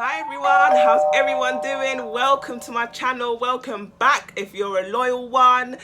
Hi everyone, how's everyone doing? Welcome to my channel, welcome back if you're a loyal one.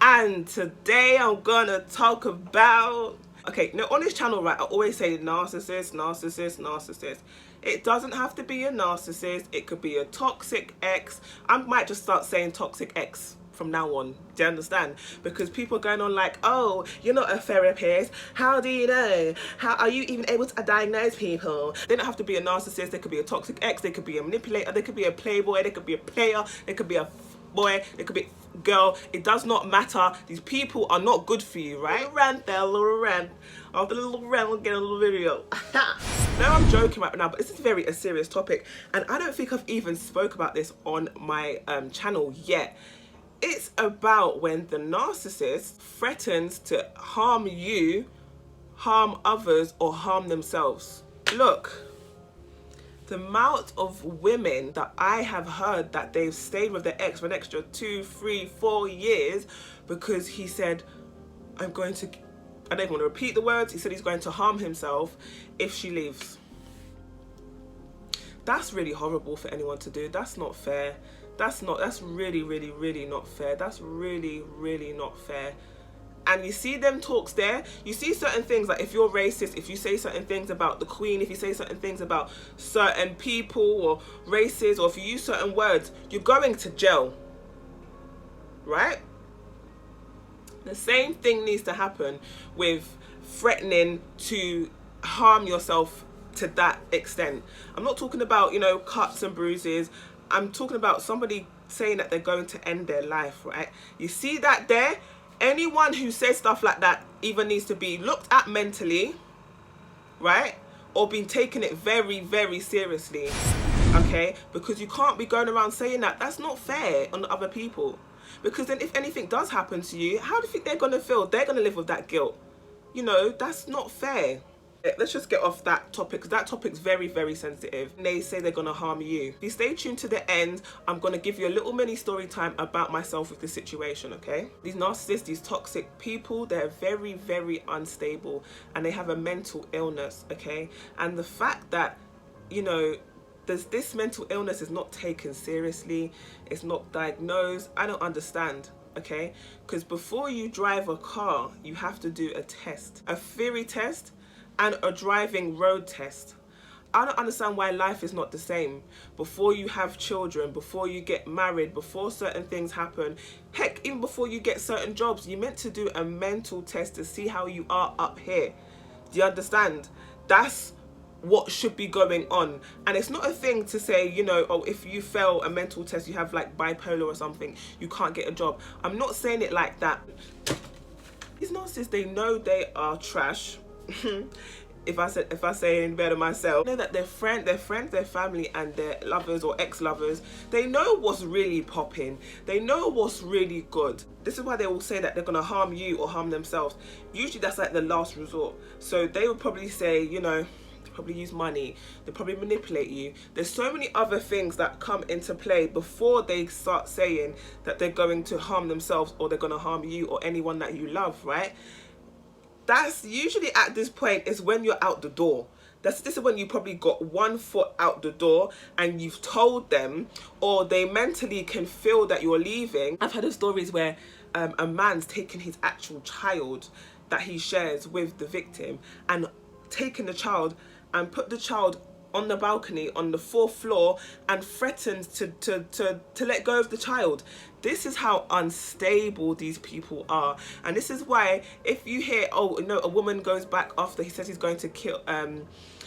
And today I'm gonna talk about, on this channel, right, I always say narcissist, narcissist, narcissist. It doesn't have to be a narcissist, it could be a toxic ex. I might just start saying toxic ex from now on. Do you understand? Because people are going on like, oh, you're not a therapist, how do you know, how are you even able to diagnose people? They don't have to be a narcissist. They could be a toxic ex, they could be a manipulator, they could be a playboy, they could be a player, they could be a boy, they could be a girl. It does not matter. These people are not good for you, right? Little rant. After the little rant, we'll get a little video. Now I'm joking right now, but this is a serious topic, and I don't think I've even spoke about this on my channel yet. It's about when the narcissist threatens to harm you, harm others, or harm themselves. Look, the amount of women that I have heard that they've stayed with their ex for an extra 2, 3, 4 years because he said, I don't want to repeat the words, he said he's going to harm himself if she leaves. That's really horrible for anyone to do. That's not fair. That's really, really, really not fair. That's really, really not fair. And you see them talks there, you see certain things, like if you're racist, if you say certain things about the Queen, if you say certain things about certain people or races, or if you use certain words, you're going to jail, right? The same thing needs to happen with threatening to harm yourself to that extent. I'm not talking about, you know, cuts and bruises. I'm talking about somebody saying that they're going to end their life, right? You see that there? Anyone who says stuff like that either needs to be looked at mentally, right? Or being taken it very, very seriously, okay? Because you can't be going around saying that. That's not fair on other people. Because then if anything does happen to you, how do you think they're going to feel? They're going to live with that guilt. You know, that's not fair. Let's just get off that topic, because that topic's very, very sensitive. They say they're going to harm you. If you stay tuned to the end, I'm going to give you a little mini story time about myself with this situation, okay? These narcissists, these toxic people, they're very, very unstable, and they have a mental illness, okay? And the fact that, you know, this mental illness is not taken seriously, it's not diagnosed, I don't understand. Okay, because before you drive a car, you have to do a test, a theory test, and a driving road test. I don't understand why life is not the same. Before you have children, before you get married, before certain things happen, heck, even before you get certain jobs, you're meant to do a mental test to see how you are up here. Do you understand? That's what should be going on. And it's not a thing to say, you know, oh, if you fail a mental test, you have like bipolar or something, you can't get a job. I'm not saying it like that. These narcissists, they know they are trash. if I say anything better myself, know that their friends, their family, and their lovers or ex-lovers, they know what's really popping. They know what's really good. This is why they will say that they're gonna harm you or harm themselves. Usually that's like the last resort. So they would probably say, you know, probably use money, they probably manipulate you. There's so many other things that come into play before they start saying that they're going to harm themselves or they're going to harm you or anyone that you love, right? That's usually at this point is when you're out the door. This is when you probably got one foot out the door and you've told them, or they mentally can feel that you're leaving. I've heard of stories where a man's taken his actual child that he shares with the victim and taken the child and put the child on the balcony on the 4th floor and threatens to let go of the child. This is how unstable these people are. And this is why if you hear, oh no, a woman goes back after he says he's going to kill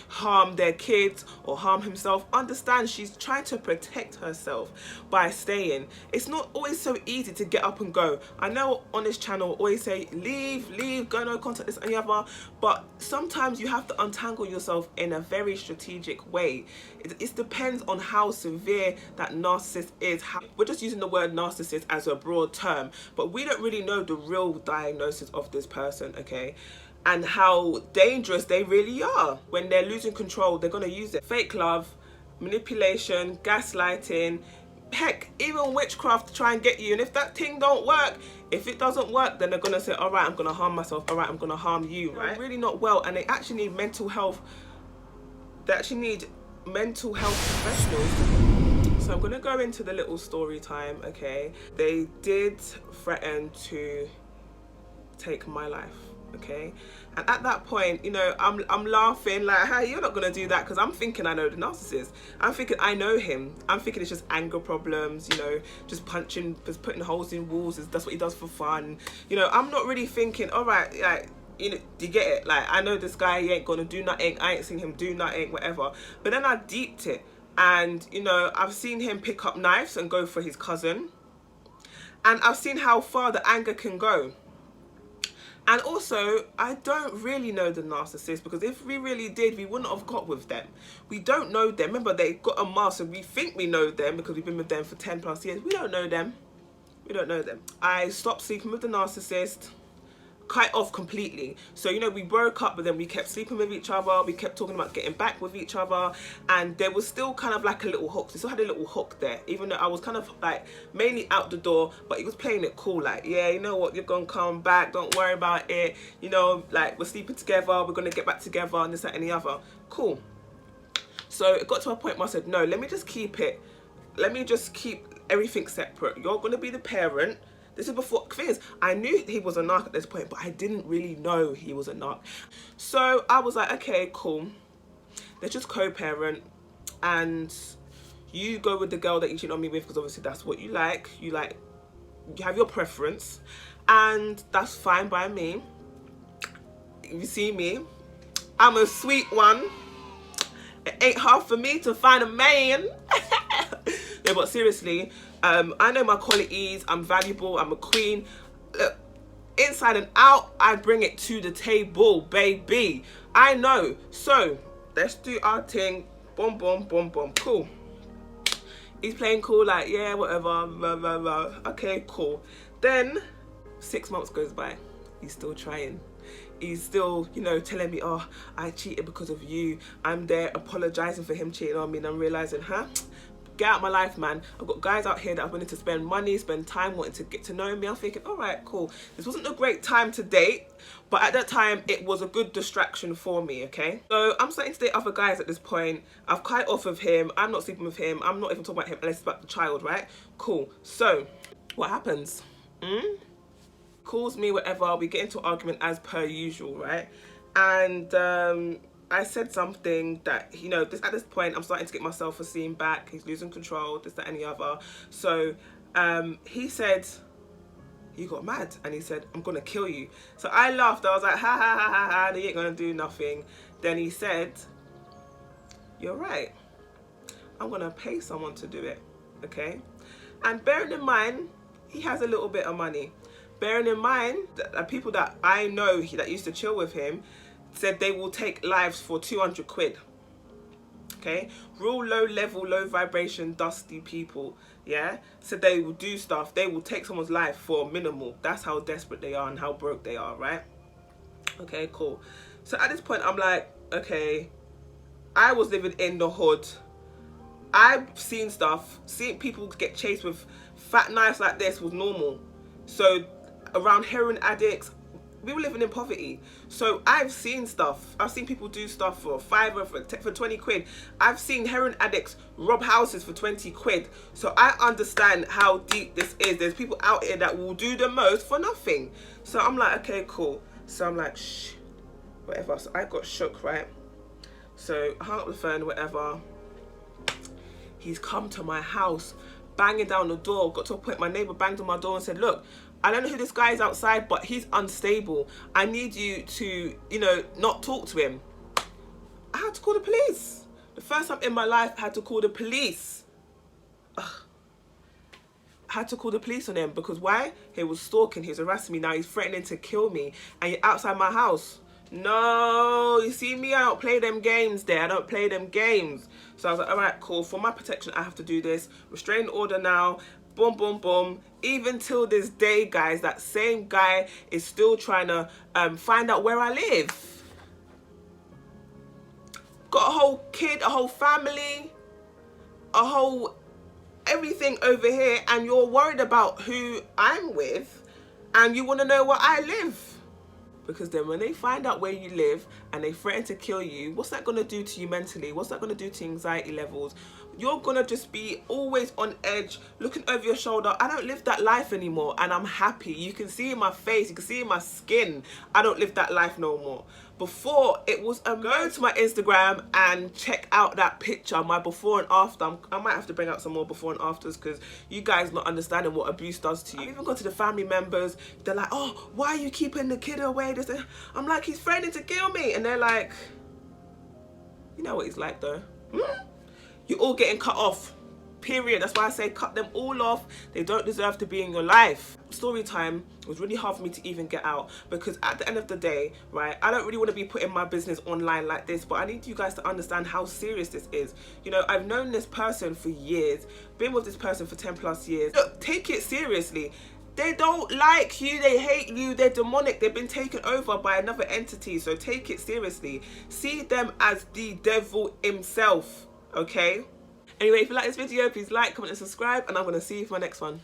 harm their kids or harm himself, understand she's trying to protect herself by staying. It's not always so easy to get up and go. I know on this channel always say leave, go, no contact, this and the other, but sometimes you have to untangle yourself in a very strategic way. It depends on how severe that narcissist is. We're just using the word narcissist as a broad term, but we don't really know the real diagnosis of this person, okay? And how dangerous they really are. When they're losing control, they're going to use it. Fake love, manipulation, gaslighting, heck, even witchcraft to try and get you. And if that thing don't work, if it doesn't work, then they're going to say, all right, I'm going to harm myself. All right, I'm going to harm you, right? They're really not well, and they actually need mental health. They actually need mental health professionals. So I'm going to go into the little story time, okay? They did threaten to take my life, okay? And at that point, you know, I'm laughing like, hey, you're not gonna do that, because I'm thinking I know the narcissist. I'm thinking I know him. I'm thinking it's just anger problems, you know, just punching, just putting holes in walls. That's what he does for fun. You know, I'm not really thinking, all right, like, you know, do you get it? Like, I know this guy, he ain't gonna do nothing. I ain't seen him do nothing, whatever. But then I deeped it, and you know, I've seen him pick up knives and go for his cousin, and I've seen how far the anger can go. And also, I don't really know the narcissist, because if we really did, we wouldn't have got with them. We don't know them. Remember, they got a mask, so we think we know them because we've been with them for 10 plus years. We don't know them. We don't know them. I stopped sleeping with the narcissist, cut off completely. So, you know, we broke up, but then we kept sleeping with each other. We kept talking about getting back with each other, and there was still kind of like a little hook. We still had a little hook there, even though I was kind of like mainly out the door, but he was playing it cool, like, yeah, you know what, you're gonna come back, don't worry about it, you know, like, we're sleeping together, we're gonna get back together, and this, that, and the other. Cool. So it got to a point where I said, no, let me just keep everything separate. You're gonna be the parent. This is before, things. I knew he was a narc at this point, but I didn't really know he was a narc. So I was like, okay, cool. Let's just co-parent, and you go with the girl that you cheat on me with, because obviously that's what you like. You have your preference, and that's fine by me. You see me, I'm a sweet one. It ain't hard for me to find a man. No, but seriously, I know my qualities. I'm valuable. I'm a queen. Look, inside and out, I bring it to the table, baby. I know. So let's do our thing. Boom, boom, boom, boom. Cool. He's playing cool, like, yeah, whatever. Blah, blah, blah. Okay, cool. Then 6 months goes by. He's still trying. He's still, you know, telling me, oh, I cheated because of you. I'm there apologizing for him cheating on me, and I'm realizing, huh? Get out of my life, man. I've got guys out here that are willing to spend money, spend time, wanting to get to know me. I'm thinking, all right, cool. This wasn't a great time to date, but at that time, it was a good distraction for me, okay? So I'm starting to date other guys at this point. I've cut off of him. I'm not sleeping with him. I'm not even talking about him unless it's about the child, right? Cool. So what happens? Calls me, whatever. We get into an argument as per usual, right? And I said something that, you know, at this point, I'm starting to get my self-esteem back. He's losing control, this, that, and the other. So he said, you got mad. And he said, I'm going to kill you. So I laughed. I was like, ha, ha, ha, ha, ha. They ain't going to do nothing. Then he said, you're right. I'm going to pay someone to do it. Okay? And bearing in mind, he has a little bit of money. Bearing in mind that people that I know that used to chill with him said they will take lives for 200 quid. Okay, real low level, low vibration, dusty people, yeah, said they will do stuff, they will take someone's life for minimal. That's how desperate they are and how broke they are, right? Okay, cool. So at this point, I'm like, okay, I was living in the hood. I've seen stuff. Seeing people get chased with fat knives like this was normal. So around heroin addicts, we were living in poverty. So I've seen stuff. I've seen people do stuff for £5 for 20 quid. I've seen heroin addicts rob houses for 20 quid. So I understand how deep this is. There's people out here that will do the most for nothing. So I'm like, okay, cool. So I'm like, shh, whatever. So I got shook, right? So I hung up the phone, whatever. He's come to my house, banging down the door. Got to a point, my neighbor banged on my door and said, look, I don't know who this guy is outside, but he's unstable. I need you to, you know, not talk to him. I had to call the police. The first time in my life, I had to call the police. Ugh. I had to call the police on him because why? He was stalking, he was harassing me. Now he's threatening to kill me, and you're outside my house. No, you see me, I don't play them games there. I don't play them games. So I was like, all right, cool. For my protection, I have to do this. Restraining order now. Boom, boom, boom. Even till this day, guys, that same guy is still trying to find out where I live. Got a whole kid, a whole family, a whole everything over here, and you're worried about who I'm with, and you want to know where I live. Because then when they find out where you live and they threaten to kill you, what's that going to do to you mentally? What's that going to do to anxiety levels? You're going to just be always on edge, looking over your shoulder. I don't live that life anymore, and I'm happy. You can see in my face, you can see in my skin, I don't live that life no more. Before, it was go to my Instagram and check out that picture, my before and after. I might have to bring out some more before and afters, because you guys not understanding what abuse does to you. I've even gone to the family members. They're like, oh, why are you keeping the kid away? I'm like, he's threatening to kill me. And they're like, you know what he's like though. You're all getting cut off, period. That's why I say cut them all off. They don't deserve to be in your life. Story time was really hard for me to even get out, because at the end of the day, right, I don't really want to be putting my business online like this, but I need you guys to understand how serious this is. You know, I've known this person for years, been with this person for 10+ years. Look, take it seriously. They don't like you, they hate you, they're demonic, they've been taken over by another entity, so take it seriously. See them as the devil himself, okay? Anyway, if you like this video, please like, comment and subscribe, and I'm going to see you for my next one.